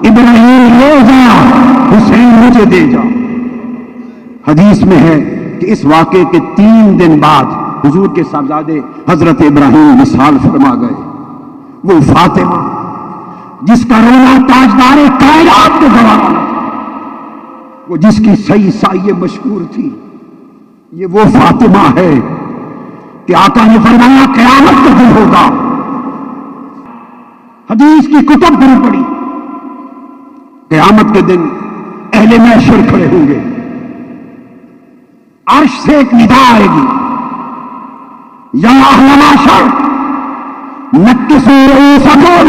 ابراہیم لے جا، حسین مجھے دے جا۔ حدیث میں ہے کہ اس واقعے کے 3 دن بعد حضور کے صاحبزادے حضرت ابراہیم وصال فرما گئے۔ وہ فاطمہ جس کا رونا تاجدار کائنات کو گوارا نہ تھا، وہ جس کی صحیح سائے مشکور تھی، یہ وہ فاطمہ ہے کہ آقا نے فرمایا قیامت کا دن ہوگا، حدیث کی کتب بھی پڑھی، قیامت کے دن اہل محشر کھڑے ہوں گے، عرش سے ایک ندا آئے گی یا اہل محشر نکسوا رؤوسکم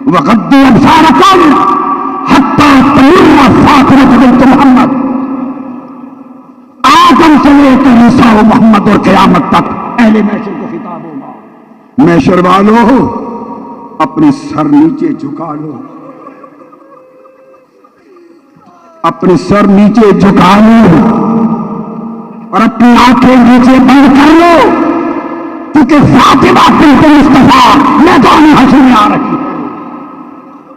وغضوا ابصارکم حتی تمر فاطمہ بنت محمد، آدم سے لے کر عیسیٰ و محمد اور قیامت تک اہل محشر کو خطاب ہوگا۔ محشر والو اپنے سر نیچے جھکا لو، اپنے سر نیچے جھکا لو اور اپنی آنکھیں نیچے بند کر لو، کیونکہ فاطمہ بنت مصطفیٰ میدان حشر میں آ رہی ہے۔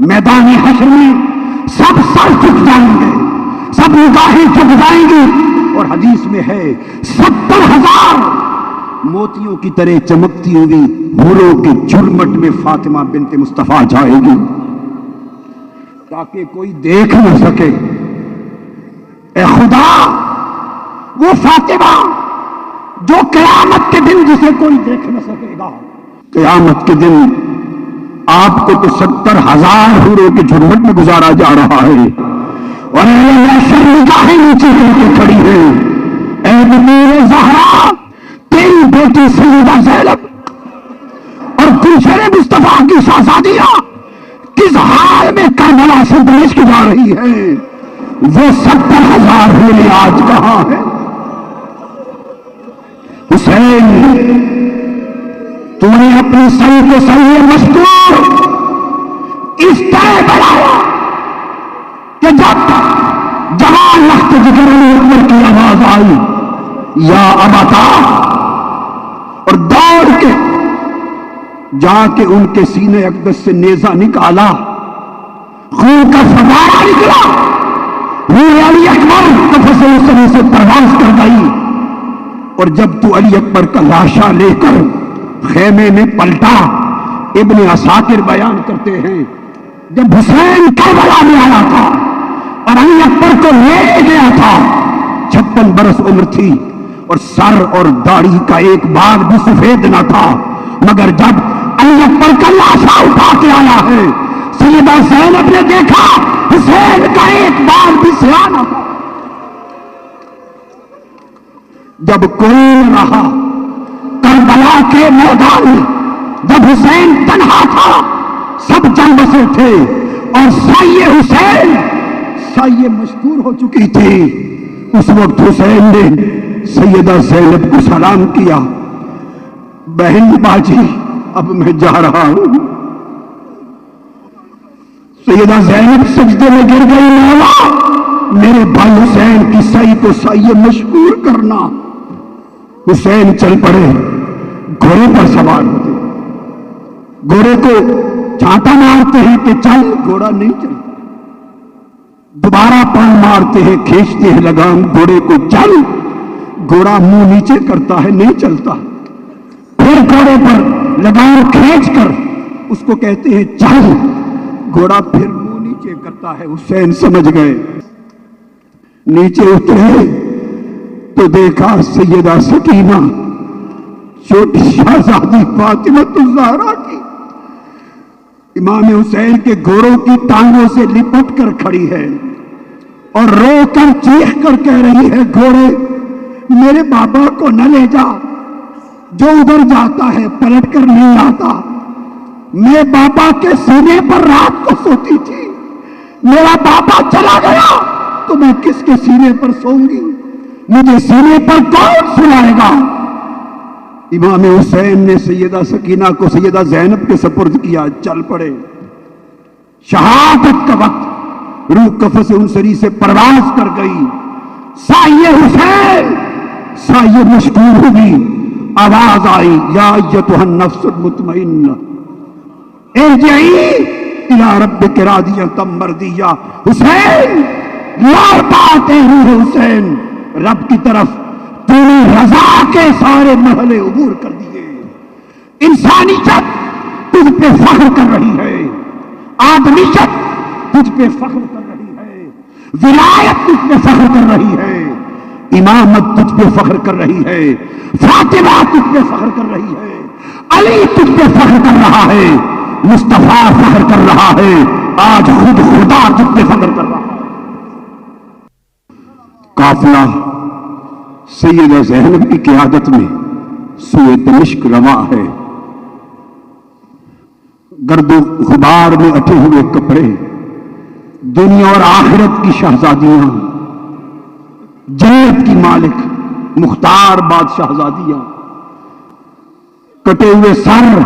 میدان حشر میں سب سر جھک جائیں گے، سب نگاہیں جھک جائیں گی، اور حدیث میں ہے 70,000 موتیوں کی طرح چمکتی ہوئی حوروں کے جھرمٹ میں فاطمہ بنت مصطفیٰ جائے گی تاکہ کوئی دیکھ نہ سکے۔ اے خدا، وہ فاطمہ جو قیامت کے دن جسے کوئی دیکھ نہ سکے گا، قیامت کے دن آپ کو تو 70,000 حوروں کے جھرمٹ میں گزارا جا رہا ہے اور شرمگاہیں نیچے کر کے کھڑی ہے۔ اے میرے زہرا، تیری بیٹی سیدہ زینب اور گلشن مصطفیٰ کی شہزادیاں کس حال میں کربلا سے دمشق کی جا رہی ہے، وہ 70,000 حوریں آج کہاں ہیں؟ حسین، تو نے اپنی سر کو سر مشکور اس طرح بنایا کہ جب جوان لخت جگر علی اکبر کی آواز آئی یا ابتا، اور دوڑ کے جا کے ان کے سینے اقدس سے نیزہ نکالا، خون کا فوارہ نکلا، روح علی اکبر قفس اسرے سے پرواز کر گئی، اور جب تو علی اکبر کا لاشا لے کر خیمے میں پلٹا، ابن عساکر بیان کرتے ہیں جب حسین کربلا میں آیا تھا اور علی اکبر کو لے گیا تھا، 56 برس عمر تھی اور سر اور داڑھی کا ایک بال بھی سفید نہ تھا، مگر جب علی اکبر کا لاشا اٹھا کے آیا ہے، سیدہ زینب نے دیکھا حسین کا ایک بال بھی سیاہ نہ تھا۔ جب کوئی نہ رہا کربلا کے میدان میں، جب حسین تنہا تھا، سب جل بسے تھے اور سایہ حسین سایہ مشکور ہو چکی تھی، اس وقت حسین نے سیدہ زینب کو سلام کیا، بہن باجی اب میں جا رہا ہوں۔ سیدہ زینب سجدے میں گر گئی، مولا میرے بھائی حسین کی سائی کو سایہ مشکور کرنا۔ حسین چل پڑے، گھوڑے پر سوار ہوتے، گھوڑے کو چانٹا مارتے ہیں کہ چل، گھوڑا نہیں چلتا، دوبارہ پاؤں مارتے ہیں، کھینچتے ہیں لگام گھوڑے کو، چل، گھوڑا منہ نیچے کرتا ہے، نہیں چلتا، پھر گھوڑے پر لگام کھینچ کر اس کو کہتے ہیں چل، گھوڑا پھر منہ نیچے کرتا ہے۔ حسین سمجھ گئے، نیچے اترے تو دیکھا سیدہ سکینہ چھوٹی شہزادی فاطمہ الزہرا کی امام حسین کے گھوڑوں کی ٹانگوں سے لپٹ کر کھڑی ہے اور رو کر چیخ کر کہہ رہی ہے، گھوڑے میرے بابا کو نہ لے جا، جو ادھر جاتا ہے پلٹ کر نہیں آتا، میں بابا کے سینے پر رات کو سوتی تھی، میرا بابا چلا گیا تو میں کس کے سینے پر سوؤں گی، مجھے سینے پر کون سلائے گا؟ امام حسین نے سیدہ سکینہ کو سیدہ زینب کے سپرد کیا، چل پڑے۔ شہادت کا وقت، روح قفس انصری سے پرواز کر گئی، سایہ حسین سایہ مشکور ہوئی، آواز آئی یا ایتھا النفس المطمئنہ ارجعی الی ربک راضیۃ مرضیہ۔ حسین لوٹ آتے روح حسین رب کی طرف، تو نے رضا کے سارے مرحلے عبور کر دیے، انسانیت تجھ پہ فخر کر رہی ہے، آدمیت تجھ پہ فخر کر رہی ہے، ولایت تجھ پہ فخر کر رہی ہے، امامت تجھ پہ فخر کر رہی ہے، فاطمہ تجھ پہ فخر کر رہی ہے، علی تجھ پہ فخر کر رہا ہے، مصطفیٰ فخر کر رہا ہے، آج خود خدا تجھ پہ فخر کر رہا ہے۔ قافلہ سیدہ زینب کی قیادت میں سوئے دمشق رواں ہے، گرد و غبار میں اٹھے ہوئے کپڑے، دنیا اور آخرت کی شہزادیاں، جنت کی مالک مختار باد شہزادیاں، کٹے ہوئے سر،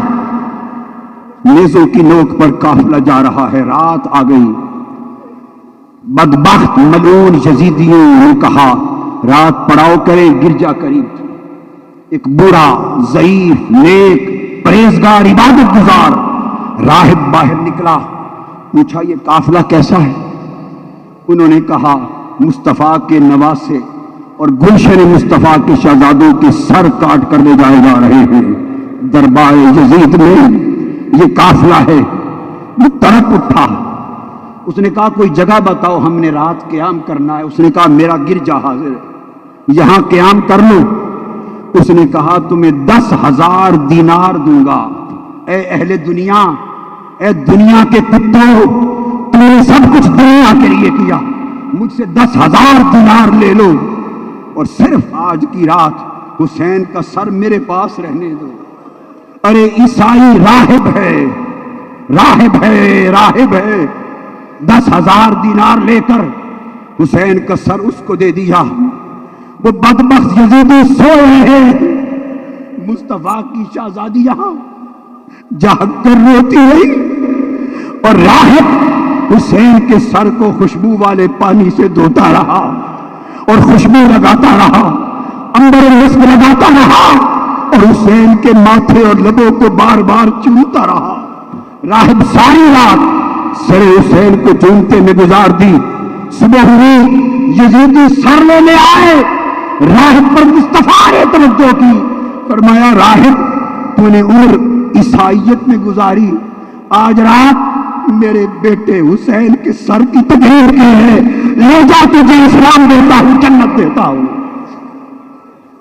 نیزوں کی نوک پر قافلہ جا رہا ہے۔ رات آ گئی، بدبخت ملعون یزیدیوں نے کہا رات پڑاؤ کرے، گرجا قریب تھی، ایک بوڑھا ضعیف نیک پرہیزگار عبادت گزار راہب باہر نکلا، پوچھا یہ قافلہ کیسا ہے؟ انہوں نے کہا مصطفیٰ کے نواسے اور گلشن مصطفیٰ کے شہزادوں کے سر کاٹ کر لے جائے جا رہے ہیں۔ دربار یزید میں یہ قافلہ ہے، وہ تڑپ اٹھا۔ اس نے کہا کوئی جگہ بتاؤ، ہم نے رات قیام کرنا ہے۔ اس نے کہا میرا گرجا حاضر ہے، یہاں قیام کر لو۔ اس نے کہا تمہیں 10,000 دینار دوں گا۔ اے اہل دنیا، اے دنیا کے کتوں، تم نے سب کچھ دنیا کے لیے کیا، مجھ سے 10,000 دینار لے لو اور صرف آج کی رات حسین کا سر میرے پاس رہنے دو۔ ارے عیسائی راہب ہے، راہب ہے، راہب ہے۔ 10,000 دینار لے کر حسین کا سر اس کو دے دیا۔ وہ بدبخت یزیدی سوئے ہیں، مصطفیٰ کی شہزادی یہاں جاگ کر روتی رہی اور راہب حسین کے سر کو خوشبو والے پانی سے دھوتا رہا اور خوشبو لگاتا رہا، عنبر مسک لگاتا رہا اور حسین کے ماتھے اور لبوں کو بار بار چومتا رہا۔ راہب ساری رات سر حسین کو چومتے میں گزار دی۔ صبح ہوئی، یزیدی سر لینے آئے، راہب پر مصطفیٰ نے توجہ کی، فرمایا راہب تو نے عمر عیسائیت میں گزاری، آج رات میرے بیٹے حسین کے سر کی تقریر کی ہے، لے جا تجھے اسلام دیتا ہوں، جنت دیتا ہوں۔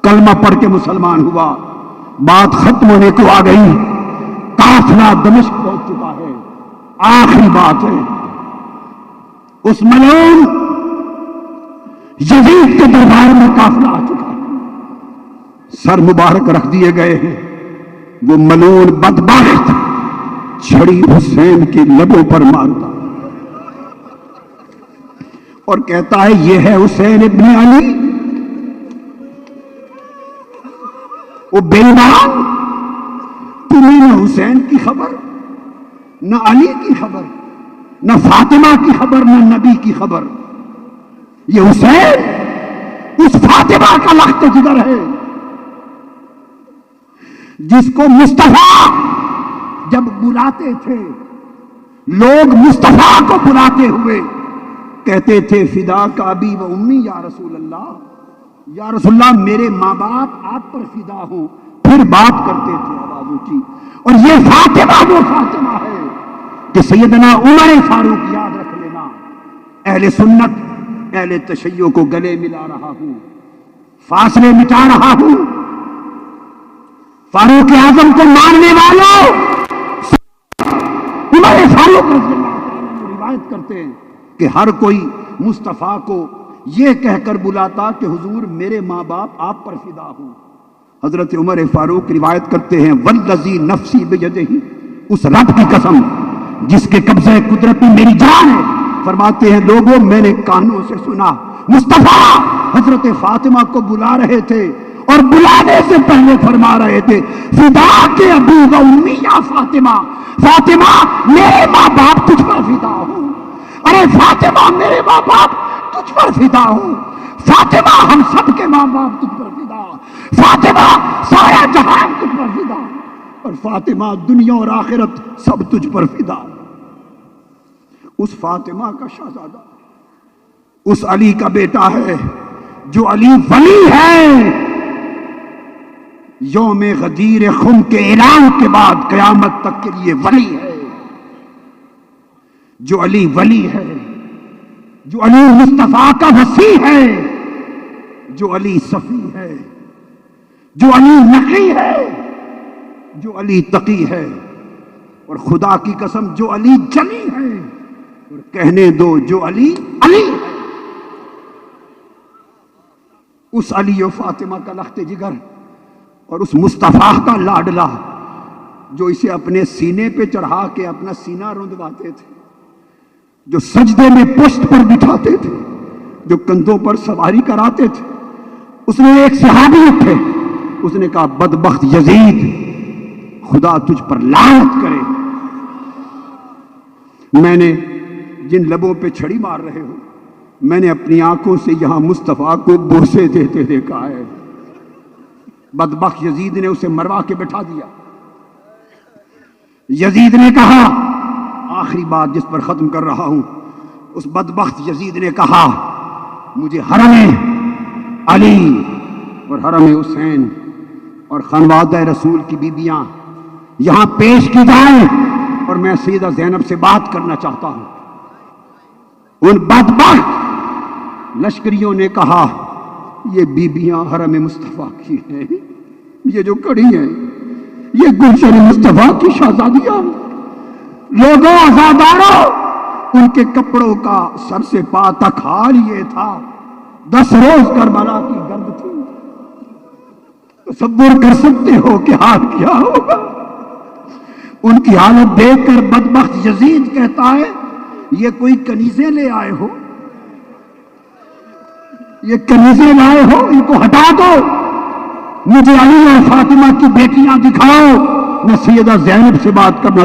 کلمہ پڑھ کے مسلمان ہوا۔ بات ختم ہونے کو آ گئی، قافلہ دمشق پہنچ چکا ہے۔ آخری بات ہے، اس ملعون یزید کے دربار میں قافلہ آ چکا ہے، سر مبارک رکھ دیے گئے ہیں۔ وہ ملعون بدبخت چھڑی حسین کے لبوں پر مارتا اور کہتا ہے یہ ہے حسین ابن علی۔ وہ بے ایمان، تمہیں نہ حسین کی خبر، نہ علی کی خبر، نہ فاطمہ کی خبر، نہ نبی کی خبر۔ یہ حسین اس فاطمہ کا لخت جگر ہے جس کو مصطفیٰ جب بلاتے تھے، لوگ مصطفیٰ کو بلاتے ہوئے کہتے تھے فدا کا ابی و امی یا رسول اللہ، یا رسول اللہ میرے ماں باپ آپ پر فدا ہوں، پھر بات کرتے تھے آواز اونچی۔ اور یہ فاطمہ وہ فاطمہ ہے کہ سیدنا عمر فاروق یاد رکھ لینا، اہل سنت اہل تشیع کو گلے ملا رہا ہوں، فاصلے مٹا رہا ہوں۔ فاروق اعظم کو ماننے والوں عمر فاروق رضی اللہ عنہ روایت کرتے ہیں کہ ہر کوئی مصطفیٰ کو یہ کہہ کر بلاتا کہ حضور میرے ماں باپ آپ پر فدا ہوں۔ حضرت عمر فاروق روایت کرتے ہیں والذی نفسی بیدہ، اس رب کی قسم جس کے قبضہ قدرت میں میری جان ہے، فرماتے ہیں لوگوں میں نے کانوں سے سنا مصطفیٰ حضرت فاطمہ کو بلا رہے تھے اور بلانے سے پہلے فرما رہے تھے فدا کے ابی و امی یا فاطمہ، فاطمہ میرے ماں باپ تجھ پر فدا ہوں، ارے فاطمہ میرے ماں باپ تجھ پر فدا ہوں، فاطمہ ہم سب کے ماں باپ تجھ پر فدا، فاطمہ سارا جہان تجھ پر فدا، اور فاطمہ دنیا اور آخرت سب تجھ پر فدا۔ اس فاطمہ کا شہزادہ اس علی کا بیٹا ہے جو علی ولی ہے، یوم غدیر خم کے اعلان کے بعد قیامت تک کے لیے ولی ہے، جو علی ولی ہے، جو علی مصطفیٰ کا وصی ہے، جو علی صفی ہے، جو علی نقی ہے، جو علی تقی ہے، اور خدا کی قسم جو علی جلی ہے، اور کہنے دو جو علی علی ہے۔ اس علی و فاطمہ کا لخت جگر اور اس مصطفیٰ کا لاڈلا جو اسے اپنے سینے پہ چڑھا کے اپنا سینہ رندواتے تھے، جو سجدے میں پشت پر بٹھاتے تھے، جو کندھوں پر سواری کراتے تھے، اس نے ایک صحابی اٹھے، اس نے کہا بدبخت یزید خدا تجھ پر لعنت کرے، میں نے جن لبوں پہ چھڑی مار رہے ہو میں نے اپنی آنکھوں سے یہاں مصطفیٰ کو بوسے دیتے دیکھا ہے۔ بدبخت یزید نے اسے مروا کے بٹھا دیا۔ یزید نے کہا، آخری بات جس پر ختم کر رہا ہوں، اس بدبخت یزید نے کہا مجھے حرم علی اور حرم حسین اور خانوادہ رسول کی بیبیاں یہاں پیش کی جائیں، اور میں سیدہ زینب سے بات کرنا چاہتا ہوں۔ ان بدبخت لشکریوں نے کہا یہ بیبیاں حرم مصطفیٰ کی ہیں، یہ جو کڑی ہیں یہ گلشن مصطفیٰ کی شہزادیاں۔ لوگوں، آزاداروں، ان کے کپڑوں کا سر سے پا تک حال یہ تھا 10 روز کربلا کی گرد تھی۔ تصور کر سکتے ہو کہ حال کیا ہوگا؟ ان کی حالت دیکھ کر بدبخت یزید کہتا ہے یہ کوئی کنیزیں لے آئے ہو، یہ کنیزیں لائے ہو، ان کو ہٹا دو، مجھے علی اور فاطمہ کی بیٹیاں دکھاؤ، میں سیدہ زینب سے بات کرنا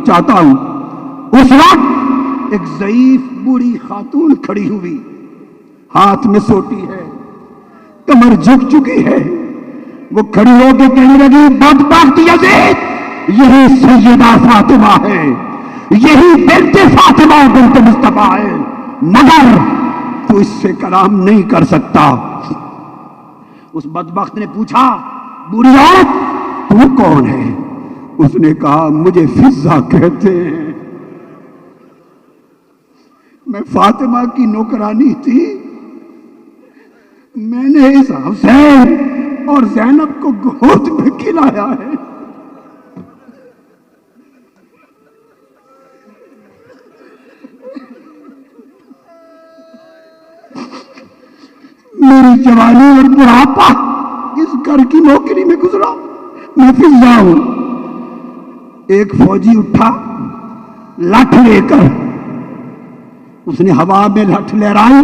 چاہتا ہوں۔ اس وقت ایک ضعیف بوڑھی خاتون کھڑی ہوئی، ہاتھ میں سوٹی ہے، کمر جھک چکی ہے۔ وہ کھڑی ہو کے کہنے لگی بدبخت یزید، یہی سیدہ فاطمہ ہے، یہی بنت فاطمہ بنت مصطفیٰ ہے، مگر تو اس سے کلام نہیں کر سکتا۔ اس بدبخت نے پوچھا بوڑھی عورت تو کون ہے؟ اس نے کہا مجھے فضہ کہتے ہیں، میں فاطمہ کی نوکرانی تھی، میں نے اس حسین اور زینب کو گود میں کھلایا ہے۔ میری جوانی اور بڑھاپا اس گھر کی نوکری میں گزرا، میں فضہ ہوں۔ ایک فوجی اٹھا لٹھ لے کر، اس نے ہوا میں لٹھ لہرائی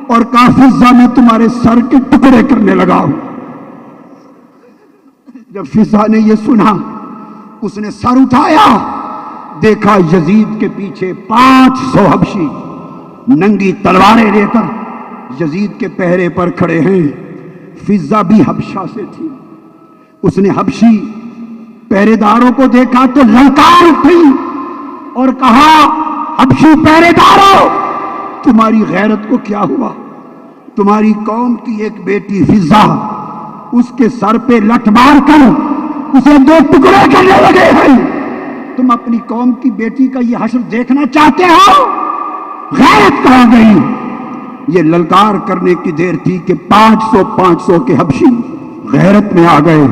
اور کہا فضہ میں تمہارے سر کے ٹکڑے کرنے لگا ہوں۔ جب فضہ نے یہ سنا اس نے سر اٹھایا، دیکھا یزید کے پیچھے 500 حبشی ننگی تلواریں لے کر یزید کے پہرے پر کھڑے ہیں۔ فضہ بھی حبشہ سے تھی، اس نے حبشی پہرے داروں کو دیکھا تو للکار اٹھی اور کہا حبشی پہرے داروں، تمہاری غیرت کو کیا ہوا؟ تمہاری قوم کی ایک بیٹی فضہ اس کے سر پہ لٹھ مار کر اسے 2 ٹکڑے کرنے لگے ہیں، تم اپنی قوم کی بیٹی کا یہ حشر دیکھنا چاہتے ہو؟ غیرت کہاں گئی؟ یہ للکار کرنے کی دیر تھی کہ 500 کے حبشی غیرت میں آ گئے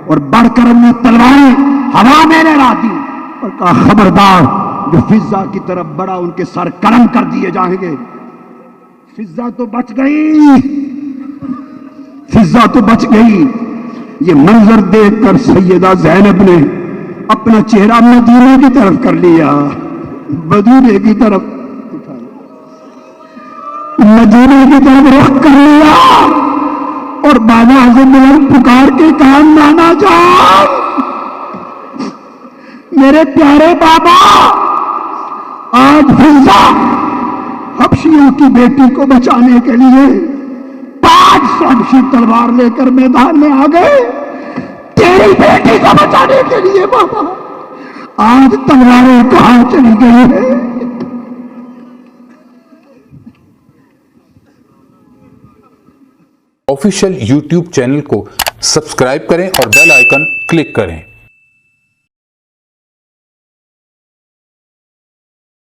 اور بڑھ کر انہیں تلواریں ہوا میں لہرا دی اور کہا خبردار، جو فضہ کی طرف بڑھا ان کے سر قلم کر دیے جائیں گے۔ فضہ تو بچ گئی، فضہ تو بچ گئی۔ یہ منظر دیکھ کر سیدہ زینب نے اپنا چہرہ مدینے کی طرف کر لیا، مدینے کی طرف رخ کر لیا اور بابا اعظم بلند پکار کے کہا نانا جان، میرے پیارے بابا، آج فضہ حبشیوں کی بیٹی کو بچانے کے لیے 500 حبشی تلوار لے کر میدان میں آ گئے، تیری بیٹی کو بچانے کے لیے بابا، آج تلواریں کہاں چلی گئی ہے؟ آفیشیل یوٹیوب چینل کو سبسکرائب کریں اور بیل آئیکن کلک کریں۔